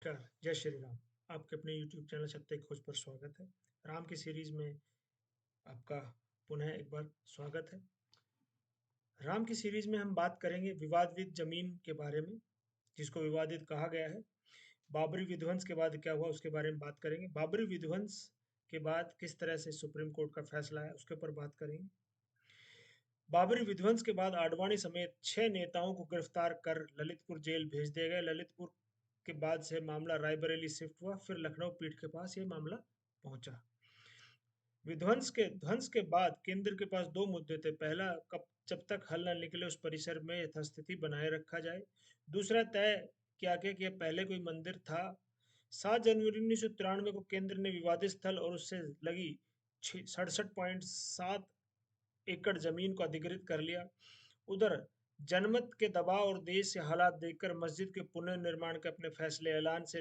नमस्कार, जय श्री राम। आपके अपने YouTube चैनल सत्य खोज पर स्वागत है। राम की सीरीज में आपका पुनः एक बार स्वागत है। राम की सीरीज में हम बात करेंगे विवादित जमीन के बारे में, जिसको विवादित कहा गया है। बाबरी विध्वंस के बाद क्या हुआ उसके बारे में बात करेंगे। बाबरी विध्वंस के बाद किस तरह से सुप्रीम कोर्ट का फैसला है उसके ऊपर बात करेंगे। बाबरी विध्वंस के बाद आडवाणी समेत 6 नेताओं को गिरफ्तार कर ललितपुर जेल भेज दिया गया। ललितपुर के बाद से मामला रायबरेली शिफ्ट हुआ, फिर लखनऊ पीठ के पास ये मामला पहुंचा। ध्वंस के बाद केंद्र के पास दो मुद्दे थे। पहला, कब जब तक हल न निकले उस परिसर में यथास्थिति बनाए रखा जाए। दूसरा, तय किया गया कि पहले कोई मंदिर था। 7 जनवरी 1993 को केंद्र ने विवादित स्थल और उससे लगी 67.7 एकड़ जमीन को अधिकृत कर लिया। उधर जनमत के दबाव और देश के हालात देखकर मस्जिद के पुनर्निर्माण के अपने फैसले ऐलान से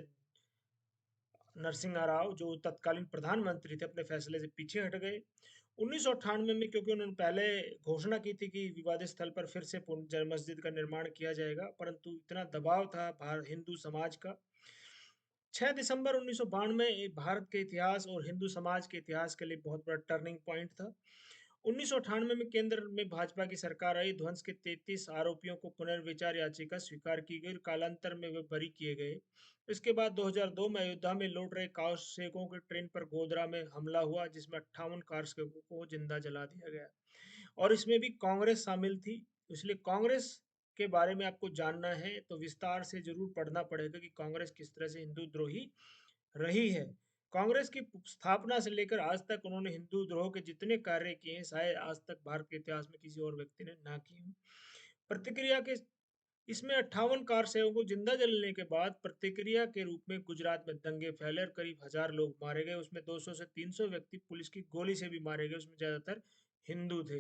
नरसिंह राव, जो तत्कालीन प्रधानमंत्री थे, अपने फैसले से पीछे हट गए। 1998 में, क्योंकि उन्होंने पहले घोषणा की थी कि विवादित स्थल पर फिर से मस्जिद का निर्माण किया जाएगा, परंतु इतना दबाव था हिंदू समाज का। 6 दिसंबर 1992 भारत के इतिहास और हिंदू समाज के इतिहास के लिए बहुत बड़ा टर्निंग पॉइंट था। 1998 में केंद्र में भाजपा की सरकार आई। ध्वंस के 33 आरोपियों को पुनर्विचार याचिका स्वीकार की गई और कालांतर में वे बरी किए गए। इसके बाद 2002 में अयोध्या में लौट रहे कारसेवकों की ट्रेन पर गोधरा में हमला हुआ, जिसमें 58 कारसेवकों को जिंदा जला दिया गया और इसमें भी कांग्रेस शामिल थी। इसलिए कांग्रेस के बारे में आपको जानना है तो विस्तार से जरूर पढ़ना पड़ेगा कि कांग्रेस किस तरह से हिंदू द्रोही रही है। कांग्रेस की स्थापना से लेकर आज तक उन्होंने हिंदू द्रोह के जितने कार्य किए हैं, शायद आज तक भारत के इतिहास में किसी और व्यक्ति ने ना किए हों। प्रतिक्रिया के इसमें 58 कार सेवकों को जिंदा जलने के बाद प्रतिक्रिया के रूप में गुजरात में दंगे फैले और करीब 1000 लोग मारे गए। उसमें 200 से 300 व्यक्ति पुलिस की गोली से भी मारे गए, उसमें ज्यादातर हिंदू थे।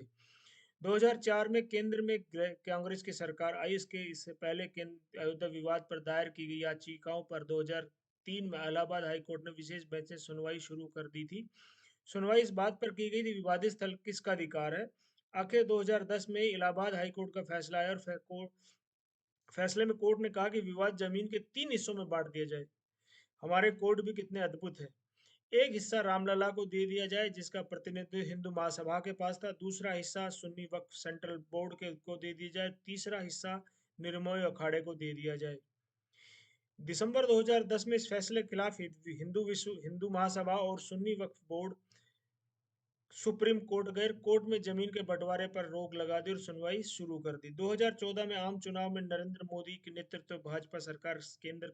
2004 में केंद्र में कांग्रेस की सरकार आई। इससे पहले अयोध्या विवाद पर दायर की गई याचिकाओं पर 2003 में इलाहाबाद हाईकोर्ट ने विशेष बेंच से सुनवाई शुरू कर दी थी। सुनवाई इस बात पर की गई थी विवादित स्थल किसका अधिकार है। आखिर 2010 में इलाहाबाद हाईकोर्ट का फैसला आया और फैसले में कोर्ट ने कहा कि विवाद जमीन के 3 हिस्सों में बांट दिया जाए। हमारे कोर्ट भी कितने अद्भुत है। एक हिस्सा रामलला को दे दिया जाए, जिसका प्रतिनिधित्व हिंदू महासभा के पास था। दूसरा हिस्सा सुन्नी वक्फ सेंट्रल बोर्ड के को दे दिया जाए। तीसरा हिस्सा निर्मोही अखाड़े को दे दिया जाए। दिसंबर 2010 में इस फैसले के खिलाफ हिंदू महासभा और सुन्नी वक्फ बोर्ड सुप्रीम कोर्ट गए। कोर्ट में जमीन के बंटवारे पर रोक लगा दी और सुनवाई शुरू कर दी। 2014 में आम चुनाव में नरेंद्र मोदी के नेतृत्व भाजपा सरकार केंद्र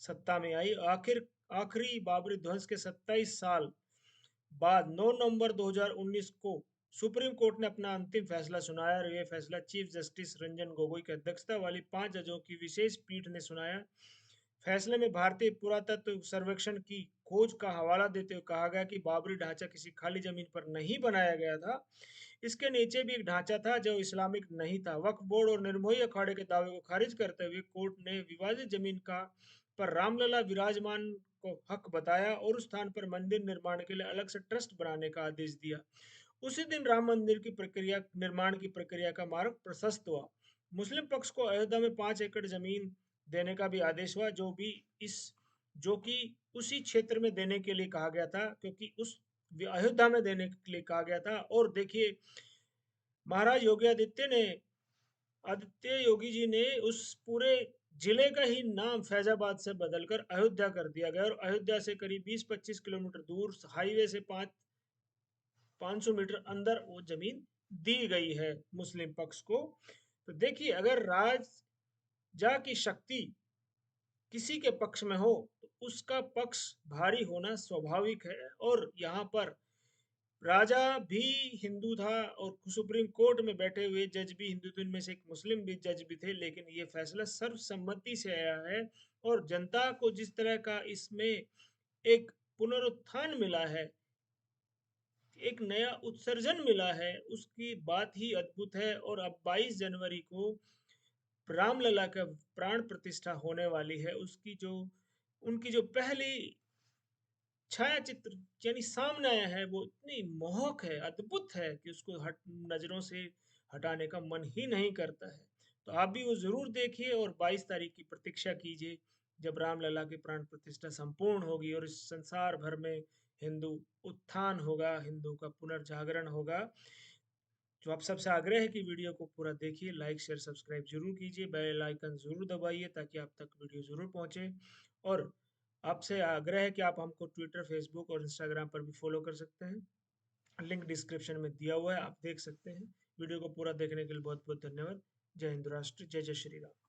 सत्ता में आई। आखिरी बाबरी ध्वंस के 27 साल बाद 9 नवंबर 2019 को सुप्रीम कोर्ट ने अपना अंतिम फैसला सुनाया और यह फैसला चीफ जस्टिस रंजन गोगोई की अध्यक्षता वाली 5 जजों की विशेष पीठ ने सुनाया। फैसले में भारतीय पुरातत्व सर्वेक्षण की खोज का हवाला देते हुए कहा गया कि बाबरी ढांचा किसी खाली जमीन पर नहीं बनाया गया था। इसके नीचे भी एक ढांचा था जो इस्लामिक नहीं था। वक्फ बोर्ड और निर्मोही अखाड़े के दावे को खारिज करते हुए कोर्ट ने विवादित जमीन का पर रामलला विराजमान को हक बताया और उस स्थान पर मंदिर निर्माण के लिए अलग से ट्रस्ट बनाने का आदेश दिया। उसी दिन राम मंदिर की प्रक्रिया निर्माण की प्रक्रिया का मार्ग प्रशस्त हुआ। मुस्लिम पक्ष को अयोध्या में 5 एकड़ जमीन देने का भी आदेश हुआ, जो कि उसी क्षेत्र में देने के लिए कहा गया था, क्योंकि उस अयोध्या में देने के लिए कहा गया था। और देखिए, महाराज आदित्य योगी जी ने उस पूरे जिले का ही नाम फैजाबाद से बदलकर अयोध्या कर दिया गया और अयोध्या से करीब 20-25 किलोमीटर दूर हाईवे से 500 मीटर अंदर वो जमीन दी गई है मुस्लिम पक्ष को। तो देखिए, अगर राजा की शक्ति किसी के पक्ष में हो तो उसका पक्ष भारी होना स्वाभाविक है। और यहाँ पर राजा भी हिंदू था और सुप्रीम कोर्ट में बैठे हुए जज भी हिंदू थे, इनमें से एक मुस्लिम भी जज भी थे। लेकिन ये फैसला सर्वसम्मति से आया है और जनता को जिस तरह का इसमें एक पुनरुत्थान मिला है, एक नया उत्सर्जन मिला है, उसकी बात ही अद्भुत है। और अब 22 जनवरी को रामलला का प्राण प्रतिष्ठा होने वाली है। उनकी जो पहली छाया चित्र यानी सामने आया है, वो इतनी मोहक है, अद्भुत है कि उसको नजरों से हटाने का मन ही नहीं करता है। तो आप भी वो जरूर देखिए और 22 तारीख की प्रतीक्षा कीजिए। जब रामलला की प्राण प्रतिष्ठा संपूर्ण होगी और इस संसार भर में हिंदू उत्थान होगा, हिंदू का पुनर्जागरण होगा। तो आप सबसे आग्रह है कि वीडियो को पूरा देखिए, लाइक, शेयर, सब्सक्राइब ज़रूर कीजिए, बेल आइकन ज़रूर दबाइए ताकि आप तक वीडियो ज़रूर पहुँचे। और आपसे आग्रह है कि आप हमको ट्विटर, फेसबुक और इंस्टाग्राम पर भी फॉलो कर सकते हैं। लिंक डिस्क्रिप्शन में दिया हुआ है, आप देख सकते हैं। वीडियो को पूरा देखने के लिए बहुत-बहुत धन्यवाद। जय हिंद राष्ट्र, जय जय श्री राम।